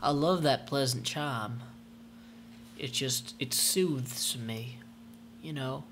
I love that pleasant chime. It soothes me, you know.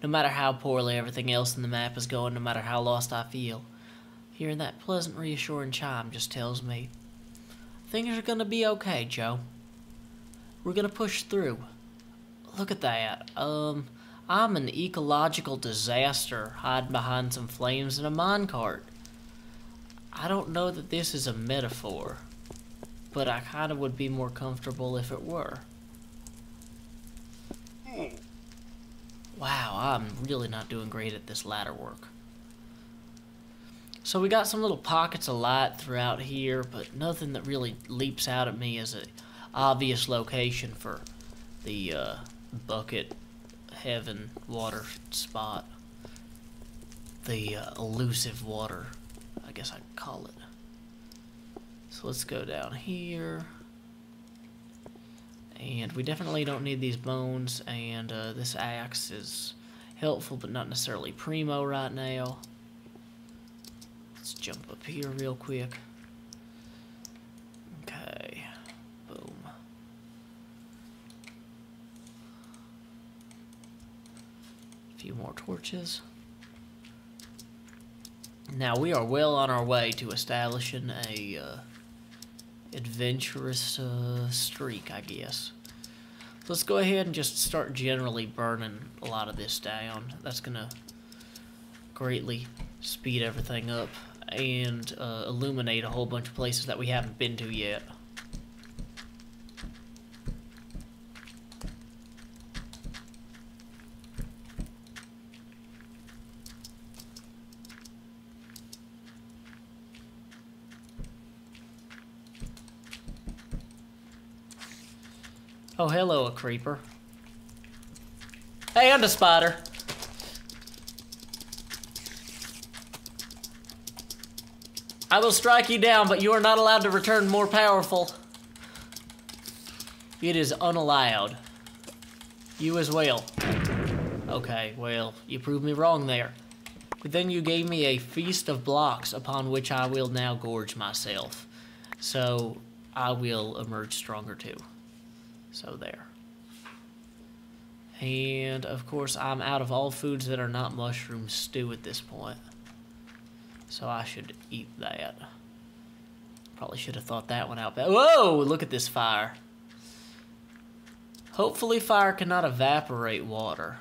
No matter how poorly everything else in the map is going, no matter how lost I feel, hearing that pleasant, reassuring chime just tells me things are gonna be okay, Joe. We're gonna push through. Look at that. I'm an ecological disaster hiding behind some flames in a minecart. I don't know that this is a metaphor, but I kind of would be more comfortable if it were. Wow, I'm really not doing great at this ladder work. So we got some little pockets of light throughout here, but nothing that really leaps out at me as an obvious location for the bucket heaven water spot. The elusive water, I guess I'd call it. So let's go down here. And we definitely don't need these bones, and this axe is helpful but not necessarily primo right now. Let's jump up here real quick. Okay, boom. A few more torches. Now we are well on our way to establishing a adventurous streak, I guess. So let's go ahead and just start generally burning a lot of this down. That's gonna greatly speed everything up and illuminate a whole bunch of places that we haven't been to yet. Oh, hello, a creeper. Hey, I'm the spider. I will strike you down, but you are not allowed to return more powerful. It is unallowed. You as well. Okay, well, you proved me wrong there. But then you gave me a feast of blocks upon which I will now gorge myself. So, I will emerge stronger too. So there. And of course I'm out of all foods that are not mushroom stew at this point. So I should eat that. Probably should have thought that one out. Whoa! Look at this fire. Hopefully fire cannot evaporate water.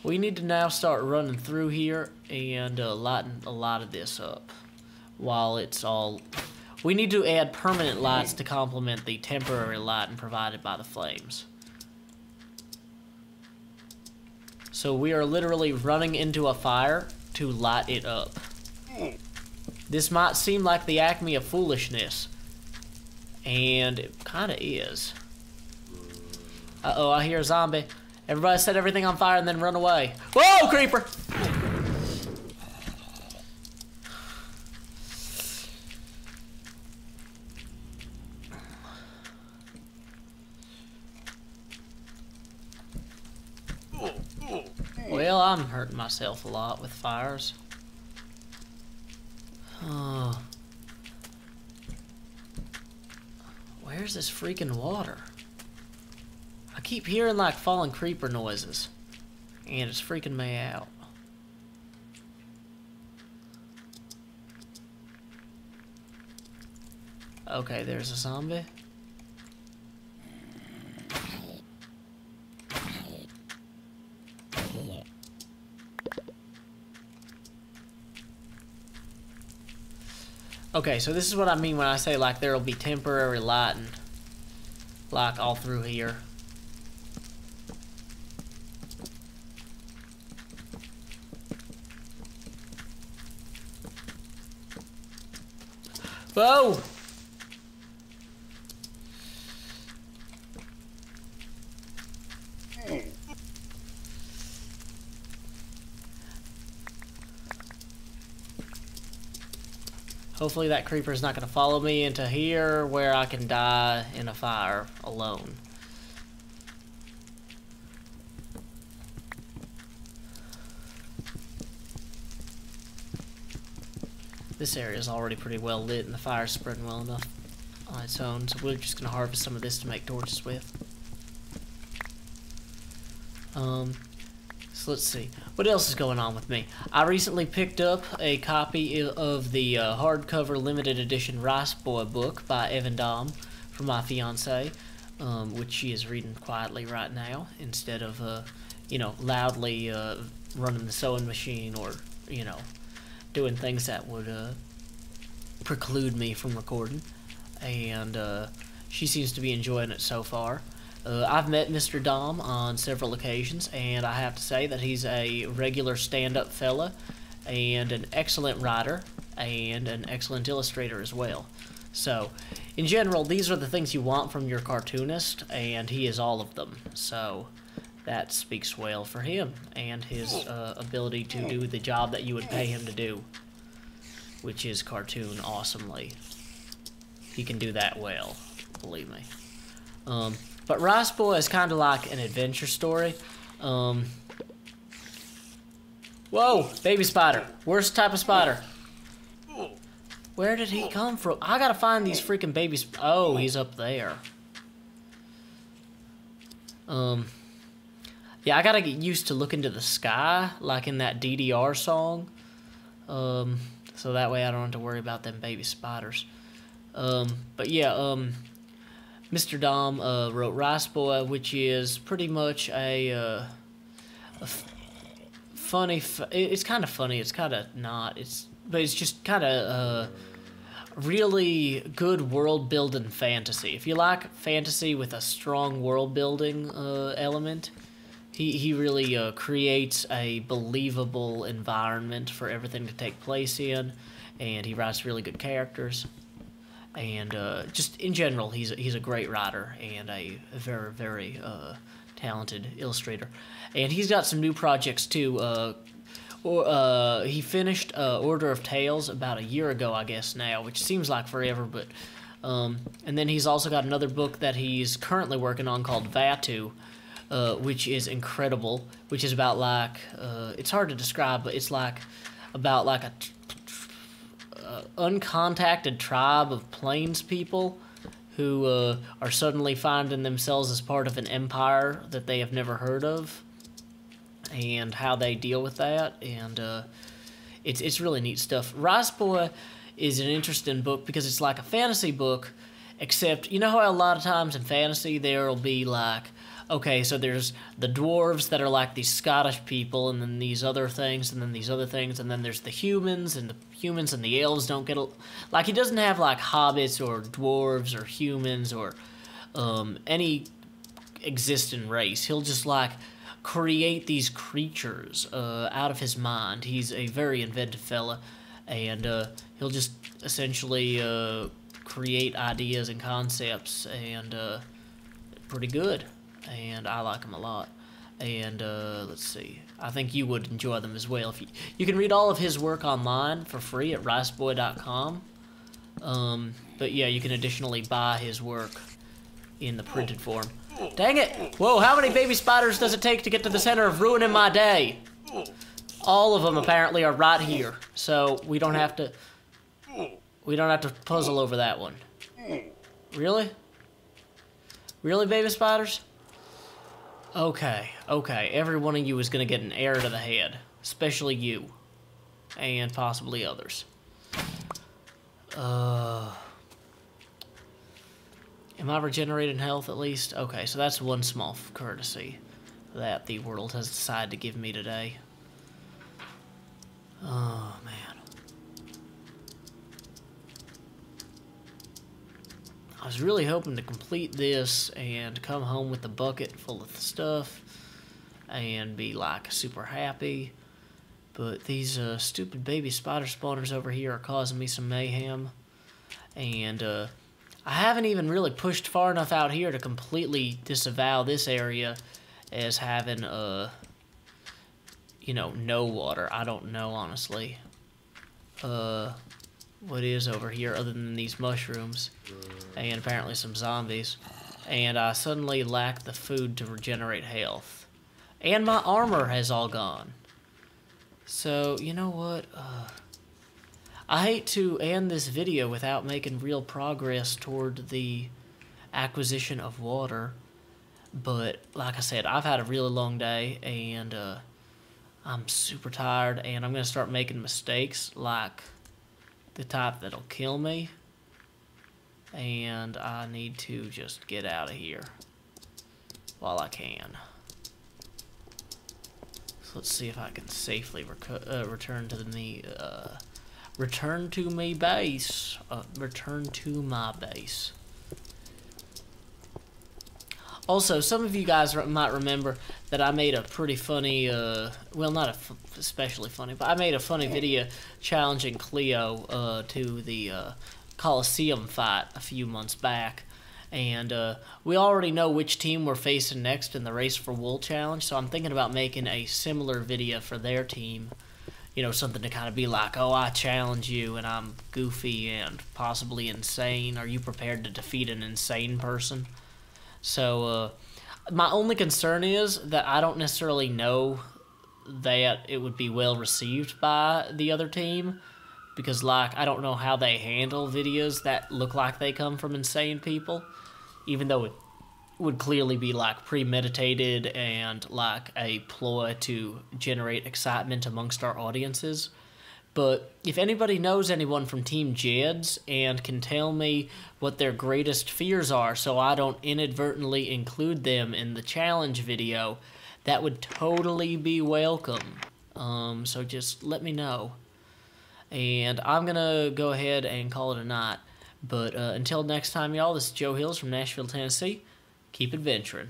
We need to now start running through here and lighten a lot of this up. While it's all... We need to add permanent lights to complement the temporary lighting provided by the flames. So we are literally running into a fire to light it up. This might seem like the acme of foolishness, and it kind of is. Uh-oh, I hear a zombie. Everybody set everything on fire and then run away. Whoa, creeper! Well, I'm hurting myself a lot with fires. Oh. Where's this freaking water? I keep hearing like falling creeper noises, and it's freaking me out. Okay, there's a zombie. Okay, so this is what I mean when I say like there'll be temporary lighting, like all through here. Whoa! Hopefully that creeper is not going to follow me into here where I can die in a fire alone. This area is already pretty well lit, and the fire's spreading well enough on its own, so we're just gonna harvest some of this to make torches with. So let's see. What else is going on with me? I recently picked up a copy of the hardcover limited edition Rice Boy book by Evan Dom for my fiance, which she is reading quietly right now instead of, you know, loudly running the sewing machine or, you know, doing things that would preclude me from recording. And she seems to be enjoying it so far. I've met Mr. Dom on several occasions, and I have to say that he's a regular stand-up fella and an excellent writer and an excellent illustrator as well. So, in general, these are the things you want from your cartoonist, and he is all of them. So, that speaks well for him and his ability to do the job that you would pay him to do, which is cartoon awesomely. He can do that well, believe me. But Rice Boy is kind of like an adventure story. Whoa, baby spider. Worst type of spider. Where did he come from? I gotta find these freaking babies. Oh, he's up there. Yeah, I gotta get used to looking to the sky, like in that DDR song. So that way I don't have to worry about them baby spiders. But yeah, Mr. Dom wrote Rice Boy, which is pretty much a funny. It's kind of funny. It's kind of not. But it's just kind of really good world building fantasy. If you like fantasy with a strong world building element, he really creates a believable environment for everything to take place in, and he writes really good characters. And just in general, he's a great writer and a very, very talented illustrator. And he's got some new projects too. He finished Order of Tales about a year ago, I guess now, which seems like forever. But and then he's also got another book that he's currently working on called Vatu, which is incredible. Which is about like it's hard to describe, but it's like about like a uncontacted tribe of plains people who are suddenly finding themselves as part of an empire that they have never heard of, and how they deal with that. And it's really neat stuff. Rice Boy is an interesting book because it's like a fantasy book, except you know how a lot of times in fantasy there'll be like, okay, so there's the dwarves that are like these Scottish people, and then these other things, and then these other things, and then there's the humans and the elves don't get like, he doesn't have like hobbits or dwarves or humans or any existing race. He'll just like create these creatures out of his mind. He's a very inventive fella, and he'll just essentially create ideas and concepts, and pretty good. And I like him a lot. And let's see, I think you would enjoy them as well. If you can read all of his work online for free at riceboy.com. But yeah, you can additionally buy his work in the printed form. Dang it! Whoa, how many baby spiders does it take to get to the center of ruining my day? All of them apparently are right here, so we don't have to puzzle over that one. Really? Really, baby spiders? Okay, every one of you is going to get an arrow to the head. Especially you. And possibly others. Am I regenerating health at least? Okay, so that's one small courtesy that the world has decided to give me today. Oh, man. I was really hoping to complete this and come home with a bucket full of stuff and be like super happy, but these stupid baby spider spawners over here are causing me some mayhem, and I haven't even really pushed far enough out here to completely disavow this area as having you know, no water. I don't know, honestly, what is over here other than these mushrooms and apparently some zombies. And I suddenly lack the food to regenerate health, and my armor has all gone. So you know what, I hate to end this video without making real progress toward the acquisition of water, but like I said, I've had a really long day, and I'm super tired, and I'm going to start making mistakes like the type that'll kill me, and I need to just get out of here while I can. So let's see if I can safely return to my base. Return to my base. Also, some of you guys might remember that I made a pretty funny, well, not especially funny, but I made a funny video challenging Cleo to the Coliseum fight a few months back. And we already know which team we're facing next in the Race for Wool challenge, so I'm thinking about making a similar video for their team. You know, something to kind of be like, oh, I challenge you, and I'm goofy and possibly insane. Are you prepared to defeat an insane person? So, my only concern is that I don't necessarily know that it would be well received by the other team, because, like, I don't know how they handle videos that look like they come from insane people, even though it would clearly be, like, premeditated and, like, a ploy to generate excitement amongst our audiences. But if anybody knows anyone from Team Jed's and can tell me what their greatest fears are so I don't inadvertently include them in the challenge video, that would totally be welcome. So just let me know. And I'm going to go ahead and call it a night. But until next time, y'all, this is Joe Hills from Nashville, Tennessee. Keep adventuring.